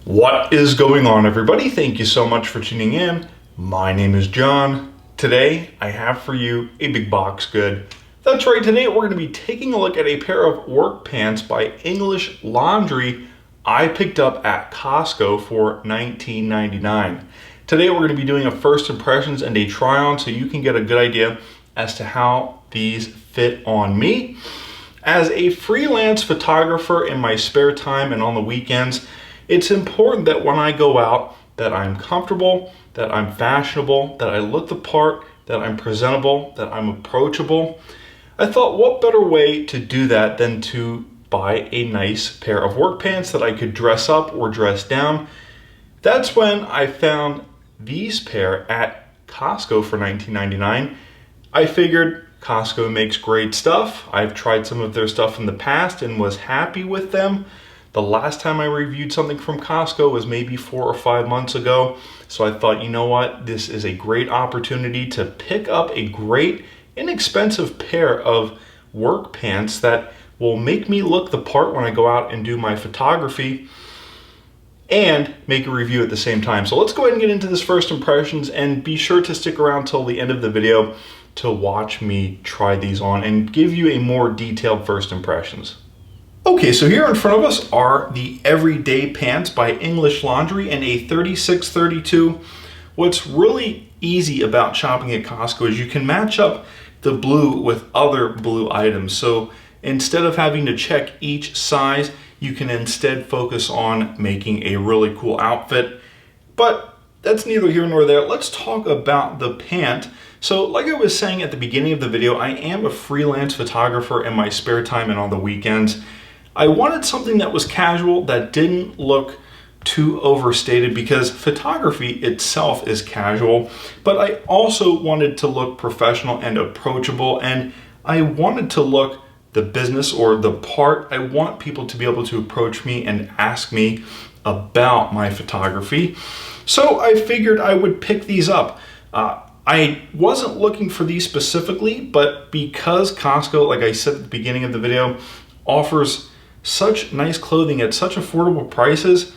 What is going on, everybody? Thank you so much for tuning in. My name is John. Today I have for you a big box good. That's right, today we're going to be taking a look at a pair of work pants by English Laundry I picked up at Costco for $19.99. Today we're going to be doing a first impressions and a try on so you can get a good idea as to how these fit on me. As a freelance photographer in my spare time and on the weekends, it's important that when I go out that I'm comfortable, that I'm fashionable, that I look the part, that I'm presentable, that I'm approachable. I thought, what better way to do that than to buy a nice pair of work pants that I could dress up or dress down. That's when I found these pair at Costco for $19.99. I figured Costco makes great stuff. I've tried some of their stuff in the past and was happy with them. The last time I reviewed something from Costco was maybe 4 or 5 months ago. So I thought, you know what? This is a great opportunity to pick up a great, inexpensive pair of work pants that will make me look the part when I go out and do my photography and make a review at the same time. So let's go ahead and get into this first impressions, and be sure to stick around till the end of the video to watch me try these on and give you a more detailed first impressions. Okay, so here in front of us are the Everyday Pants by English Laundry in a 36-32. What's really easy about shopping at Costco is you can match up the blue with other blue items. So instead of having to check each size, you can instead focus on making a really cool outfit. But that's neither here nor there. Let's talk about the pant. So like I was saying at the beginning of the video, I am a freelance photographer in my spare time and on the weekends. I wanted something that was casual, that didn't look too overstated, because photography itself is casual, but I also wanted to look professional and approachable, and I wanted to look the business or the part. I want people to be able to approach me and ask me about my photography. So I figured I would pick these up. I wasn't looking for these specifically, but because Costco, like I said at the beginning of the video, offers such nice clothing at such affordable prices,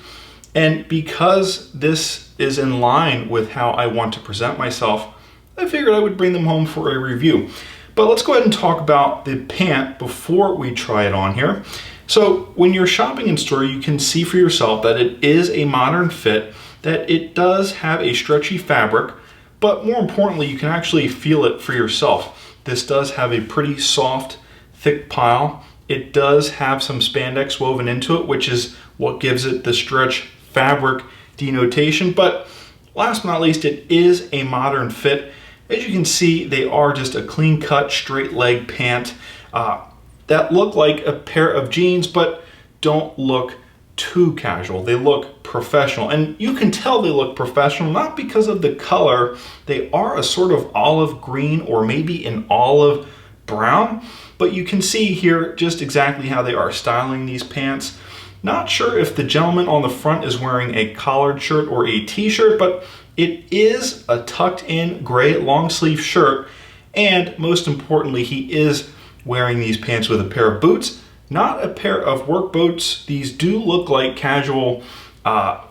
and because this is in line with how I want to present myself, I figured I would bring them home for a review. But let's go ahead and talk about the pant before we try it on here. So when you're shopping in store, you can see for yourself that it is a modern fit, that it does have a stretchy fabric, but more importantly, you can actually feel it for yourself. This does have a pretty soft, thick pile. It does have some spandex woven into it, which is what gives it the stretch fabric denotation. But last but not least, it is a modern fit. As you can see, they are just a clean cut, straight leg pant that look like a pair of jeans, but don't look too casual. They look professional, and you can tell they look professional not because of the color. They are a sort of olive green or maybe an olive brown, but you can see here just exactly how they are styling these pants. Not sure if the gentleman on the front is wearing a collared shirt or a t-shirt, but it is a tucked in gray long sleeve shirt, and most importantly, he is wearing these pants with a pair of boots, not a pair of work boots. These do look like casual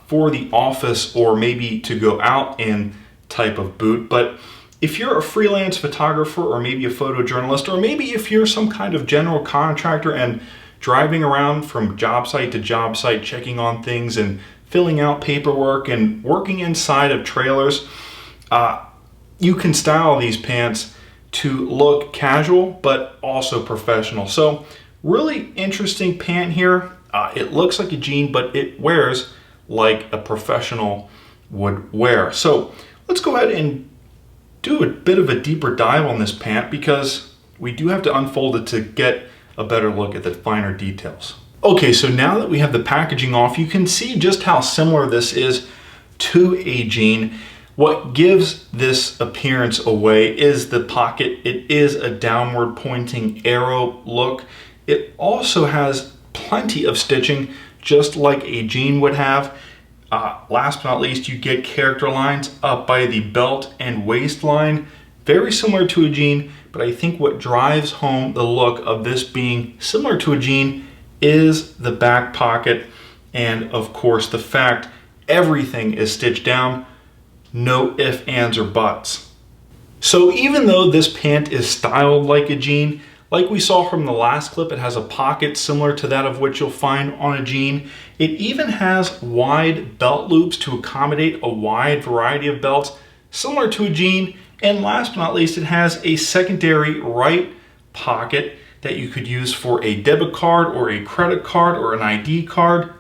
for the office or maybe to go out in type of boot, but if you're a freelance photographer or maybe a photojournalist, or maybe if you're some kind of general contractor and driving around from job site to job site, checking on things and filling out paperwork and working inside of trailers, you can style these pants to look casual but also professional. So really interesting pant here. It looks like a jean, but it wears like a professional would wear. So let's go ahead and do a bit of a deeper dive on this pant, because we do have to unfold it to get a better look at the finer details. Okay, so now that we have the packaging off, you can see just how similar this is to a jean. What gives this appearance away is the pocket. It is a downward pointing arrow look. It also has plenty of stitching, just like a jean would have. Last but not least, you get character lines up by the belt and waistline, very similar to a jean, but I think what drives home the look of this being similar to a jean is the back pocket and of course the fact everything is stitched down, no ifs, ands, or buts. So even though this pant is styled like a jean, like we saw from the last clip, it has a pocket similar to that of what you'll find on a jean. It even has wide belt loops to accommodate a wide variety of belts, similar to a jean. And last but not least, it has a secondary right pocket that you could use for a debit card or a credit card or an ID card,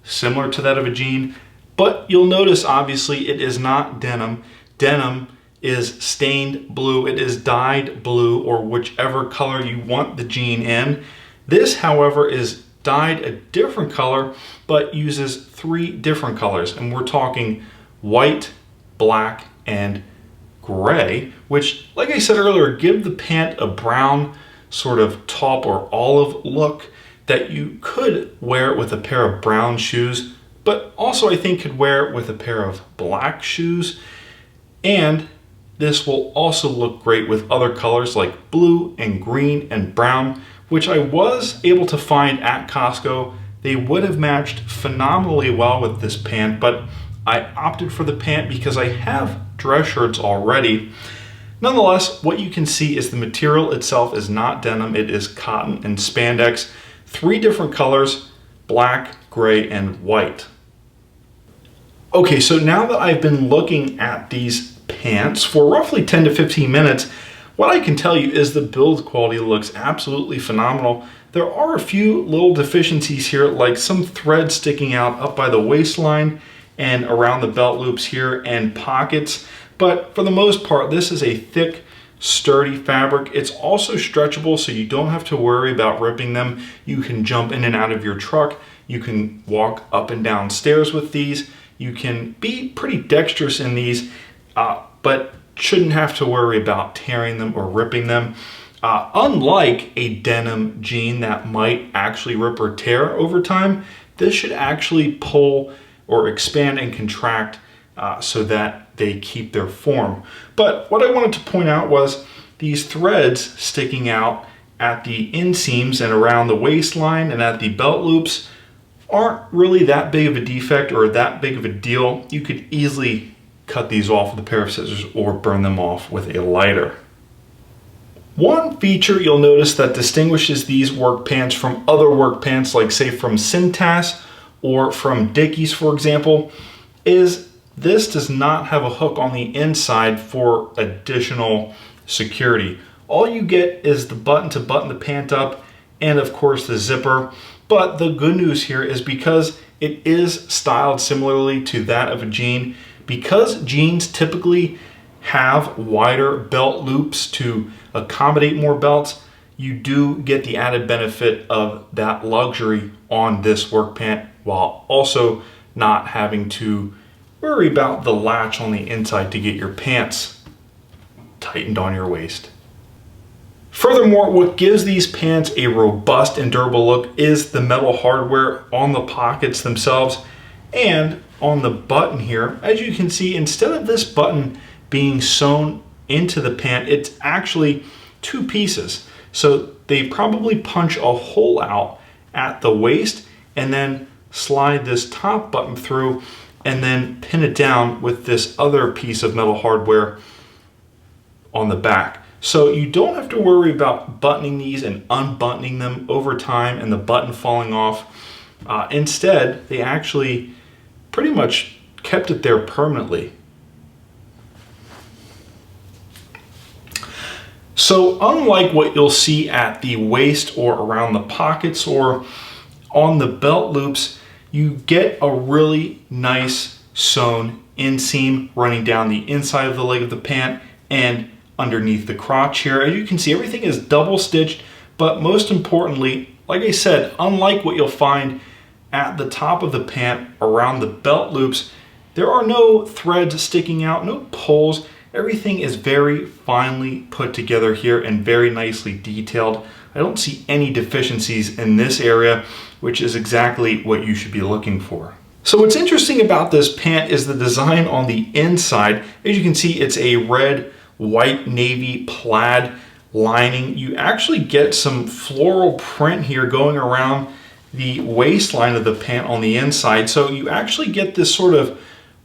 similar to that of a jean. But you'll notice, obviously, it is not denim. Denim is stained blue. It is dyed blue, or whichever color you want the jean in. This, however, is dyed a different color, but uses 3 different colors. And we're talking white, black, and gray, which, like I said earlier, give the pant a brown sort of taupe or olive look that you could wear with a pair of brown shoes, but also I think could wear it with a pair of black shoes. And this will also look great with other colors like blue and green and brown, which I was able to find at Costco. They would have matched phenomenally well with this pant, but I opted for the pant because I have dress shirts already. Nonetheless, what you can see is the material itself is not denim. It is cotton and spandex, 3 different colors, black, gray, and white. Okay, so now that I've been looking at these pants for roughly 10 to 15 minutes, what I can tell you is the build quality looks absolutely phenomenal. There are a few little deficiencies here, like some thread sticking out up by the waistline and around the belt loops here and pockets. But for the most part, this is a thick, sturdy fabric. It's also stretchable, so you don't have to worry about ripping them. You can jump in and out of your truck. You can walk up and down stairs with these. You can be pretty dexterous in these, but shouldn't have to worry about tearing them or ripping them. Unlike a denim jean that might actually rip or tear over time, this should actually pull or expand and contract so that they keep their form. But what I wanted to point out was these threads sticking out at the inseams and around the waistline and at the belt loops aren't really that big of a defect or that big of a deal. You could easily cut these off with a pair of scissors or burn them off with a lighter. One feature you'll notice that distinguishes these work pants from other work pants, like say from Cintas or from Dickies, for example, is this does not have a hook on the inside for additional security. All you get is the button to button the pant up and of course the zipper. But the good news here is because it is styled similarly to that of a jean, because jeans typically have wider belt loops to accommodate more belts, you do get the added benefit of that luxury on this work pant while also not having to worry about the latch on the inside to get your pants tightened on your waist. Furthermore, what gives these pants a robust and durable look is the metal hardware on the pockets themselves and on the button here. As you can see, instead of this button being sewn into the pant, it's actually 2 pieces. So they probably punch a hole out at the waist and then slide this top button through and then pin it down with this other piece of metal hardware on the back. So you don't have to worry about buttoning these and unbuttoning them over time and the button falling off. Instead, they actually pretty much kept it there permanently. So unlike what you'll see at the waist or around the pockets or on the belt loops, you get a really nice sewn inseam running down the inside of the leg of the pant and underneath the crotch here. As you can see, everything is double stitched, but most importantly, like I said, unlike what you'll find at the top of the pant around the belt loops, there are no threads sticking out, no pulls. Everything is very finely put together here and very nicely detailed. I don't see any deficiencies in this area, which is exactly what you should be looking for. So what's interesting about this pant is the design on the inside. As you can see, it's a red, white, navy plaid lining. You actually get some floral print here going around the waistline of the pant on the inside. So you actually get this sort of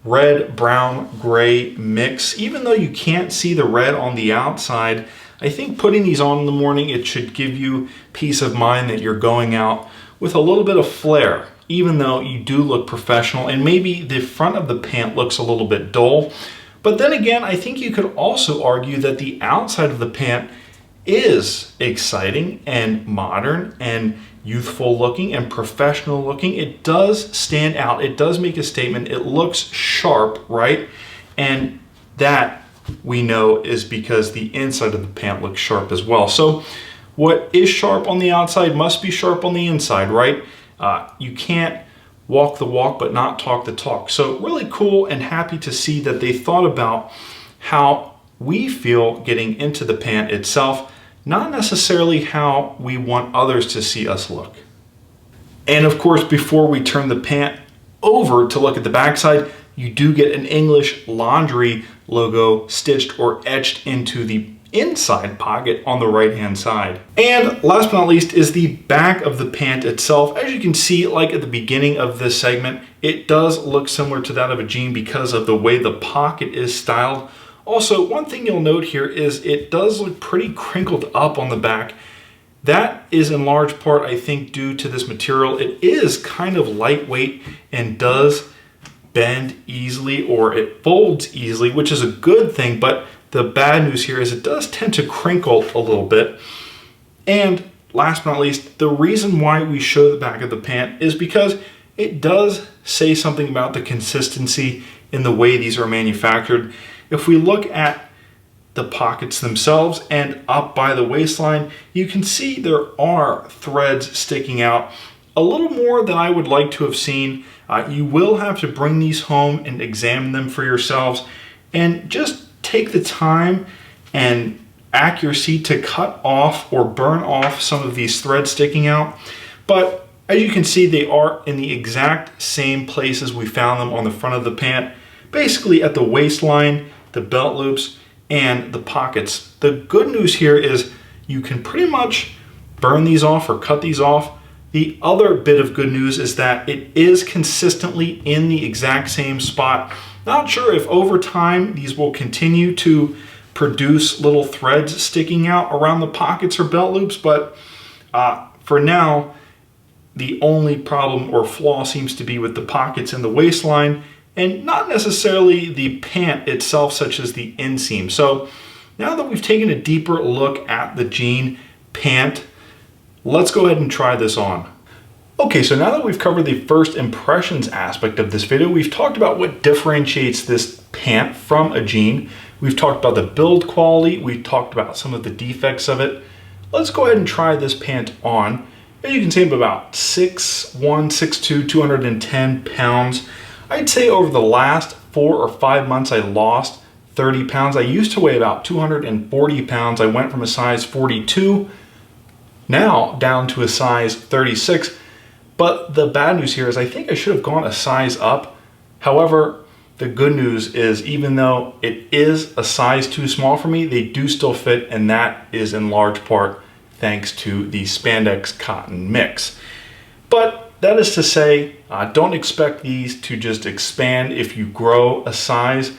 red, brown, gray mix. Even though you can't see the red on the outside, I think putting these on in the morning, it should give you peace of mind that you're going out with a little bit of flair, even though you do look professional, and maybe the front of the pant looks a little bit dull. But then again, I think you could also argue that the outside of the pant is exciting and modern and youthful looking and professional looking. It does stand out. It does make a statement. It looks sharp, right? And that we know is because the inside of the pant looks sharp as well. So what is sharp on the outside must be sharp on the inside, right? You can't walk the walk but not talk the talk. So really cool and happy to see that they thought about how we feel getting into the pant itself, not necessarily how we want others to see us look. And of course, before we turn the pant over to look at the backside, you do get an English Laundry logo stitched or etched into the inside pocket on the right hand side. And last but not least is the back of the pant itself. As you can see, like at the beginning of this segment, it does look similar to that of a jean because of the way the pocket is styled. Also, one thing you'll note here is it does look pretty crinkled up on the back. That is in large part, I think, due to this material. It is kind of lightweight and does bend easily, or it folds easily, which is a good thing, but the bad news here is it does tend to crinkle a little bit. And last but not least, the reason why we show the back of the pant is because it does say something about the consistency in the way these are manufactured. If we look at the pockets themselves and up by the waistline, you can see there are threads sticking out a little more than I would like to have seen. You will have to bring these home and examine them for yourselves and just take the time and accuracy to cut off or burn off some of these threads sticking out. But as you can see, they are in the exact same places we found them on the front of the pant, basically at the waistline, the belt loops, and the pockets. The good news here is you can pretty much burn these off or cut these off. The other bit of good news is that it is consistently in the exact same spot. Not sure if over time these will continue to produce little threads sticking out around the pockets or belt loops, but for now, the only problem or flaw seems to be with the pockets and the waistline, and not necessarily the pant itself, such as the inseam. So now that we've taken a deeper look at the jean pant, let's go ahead and try this on. Okay, so now that we've covered the first impressions aspect of this video, we've talked about what differentiates this pant from a jean. We've talked about the build quality. We've talked about some of the defects of it. Let's go ahead and try this pant on. As you can see, I'm about 6'1", 6'2", 210 pounds. I'd say over the last 4 or 5 months, I lost 30 pounds. I used to weigh about 240 pounds. I went from a size 42, now down to a size 36. But the bad news here is I think I should have gone a size up. However, the good news is even though it is a size too small for me, they do still fit, and that is in large part thanks to the spandex cotton mix. But that is to say, don't expect these to just expand if you grow a size.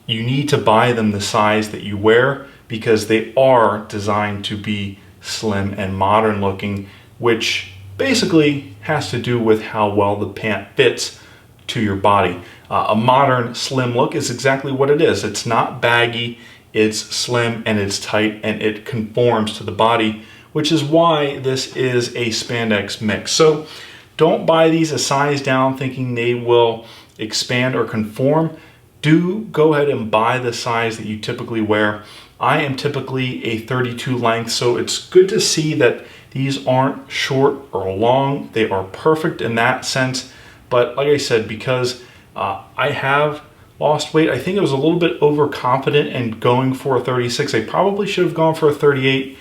You need to buy them the size that you wear because they are designed to be slim and modern looking, which basically has to do with how well the pant fits to your body. A modern slim look is exactly what it is. It's not baggy, it's slim and it's tight and it conforms to the body, which is why this is a spandex mix. So don't buy these a size down thinking they will expand or conform. Do go ahead and buy the size that you typically wear. I am typically a 32 length, so it's good to see that these aren't short or long. They are perfect in that sense. But like I said, because I have lost weight, I think I was a little bit overconfident in going for a 36. I probably should have gone for a 38.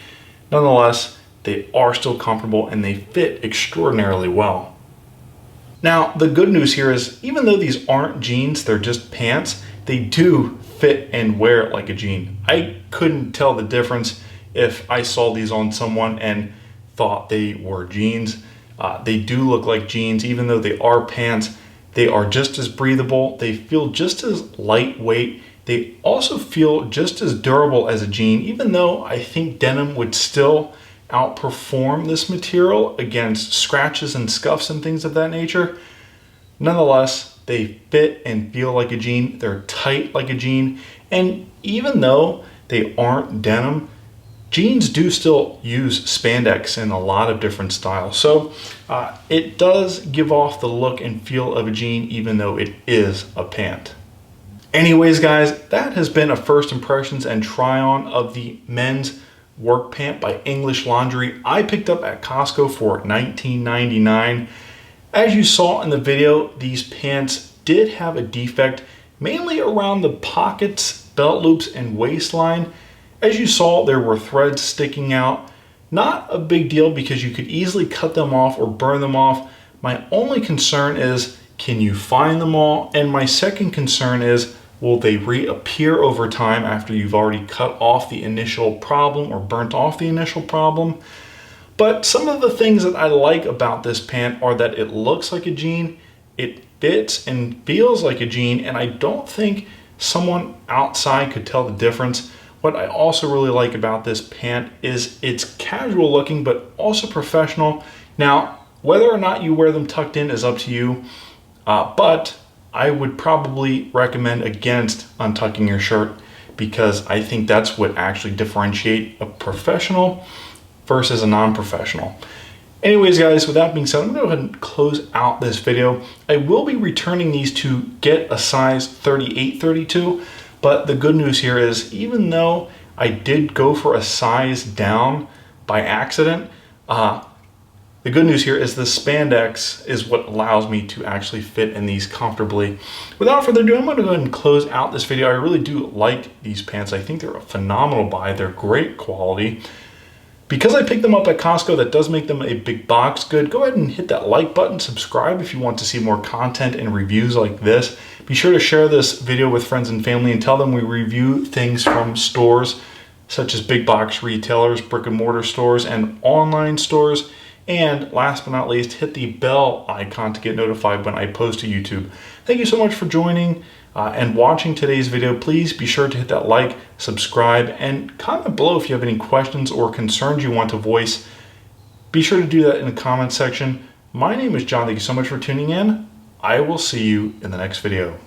Nonetheless, they are still comfortable and they fit extraordinarily well. Now, the good news here is even though these aren't jeans, they're just pants, they do fit and wear like a jean. I couldn't tell the difference if I saw these on someone and thought they were jeans. They do look like jeans, even though they are pants. They are just as breathable. They feel just as lightweight. They also feel just as durable as a jean, even though I think denim would still outperform this material against scratches and scuffs and things of that nature. Nonetheless, they fit and feel like a jean. They're tight like a jean. And even though they aren't denim, jeans do still use spandex in a lot of different styles. So it does give off the look and feel of a jean, even though it is a pant. Anyways, guys, that has been a first impressions and try on of the men's work pant by English Laundry. I picked up at Costco for $19.99. As you saw in the video, these pants did have a defect, mainly around the pockets, belt loops, and waistline. As you saw, there were threads sticking out. Not a big deal because you could easily cut them off or burn them off. My only concern is, can you find them all? And my second concern is, will they reappear over time after you've already cut off the initial problem or burnt off the initial problem? But some of the things that I like about this pant are that it looks like a jean, it fits and feels like a jean, and I don't think someone outside could tell the difference. What I also really like about this pant is it's casual looking, but also professional. Now, whether or not you wear them tucked in is up to you, but I would probably recommend against untucking your shirt because I think that's what actually differentiates a professional versus a non-professional. Anyways, guys, with that being said, I'm gonna go ahead and close out this video. I will be returning these to get a size 38-32, but the good news here is even though I did go for a size down by accident, the good news here is the spandex is what allows me to actually fit in these comfortably. Without further ado, I'm going to go ahead and close out this video. I really do like these pants. I think they're a phenomenal buy. They're great quality. Because I picked them up at Costco, that does make them a big box good. Go ahead and hit that like button, subscribe if you want to see more content and reviews like this. Be sure to share this video with friends and family and tell them we review things from stores such as big box retailers, brick and mortar stores, and online stores. And last but not least, hit the bell icon to get notified when I post to YouTube. Thank you so much for joining and watching today's video. Please be sure to hit that like, subscribe, and comment below if you have any questions or concerns you want to voice. Be sure to do that in the comment section. My name is John. Thank you so much for tuning in. I will see you in the next video.